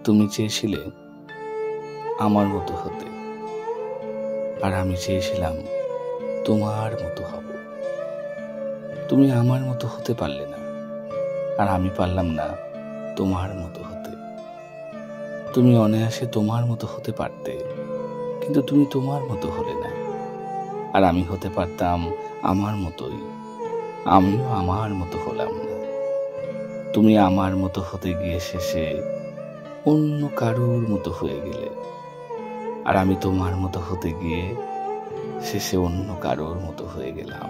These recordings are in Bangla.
তুমি চেয়েছিলে আমার মতো হতে, আর আমি চেয়েছিলাম তোমার মতো হব। তুমি আমার মতো হতে পারলে না, আর আমি পারলাম না তোমার মতো হতে। তুমি অনায়াসে তোমার মতো হতে পারতে, কিন্তু তুমি তোমার মতো হলে না। আর আমি হতে পারতাম আমার মতোই, আমিও আমার মতো হলাম না। তুমি আমার মতো হতে গিয়ে শেষে অন্য কারোর মতো হয়ে গেলে, আর আমি তোমার মতো হতে গিয়ে শেষে অন্য কারোর মতো হয়ে গেলাম।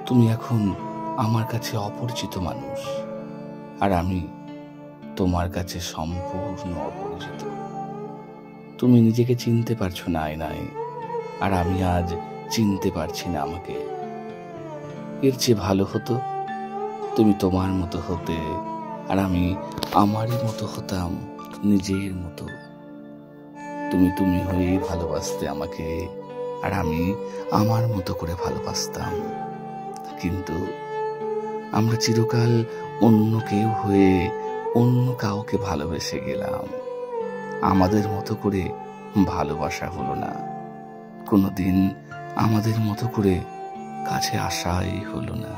তুমি এখন আমার কাছে অপরিচিত মানুষ, আর আমি তোমার কাছে সম্পূর্ণ অপরিচিত। তুমি নিজেকে চিনতে পারছো না আয়নায়, আর আমি আজ চিনতে পারছি না আমাকে। এর চেয়ে ভালো হতো তুমি তোমার মতো হতে, আর আমি আমারই মতো হতাম, নিজের মতো। তুমি তুমি হয়েই ভালোবাসতে আমাকে, আর আমি আমার মতো করে ভালোবাসতাম। কিন্তু আমরা চিরকাল অন্য কেউ হয়ে অন্য কাউকে ভালোবেসে গেলাম। আমাদের মতো করে ভালোবাসা হলো না, কোনোদিন আমাদের মতো করে কাছে আসাই হলো না।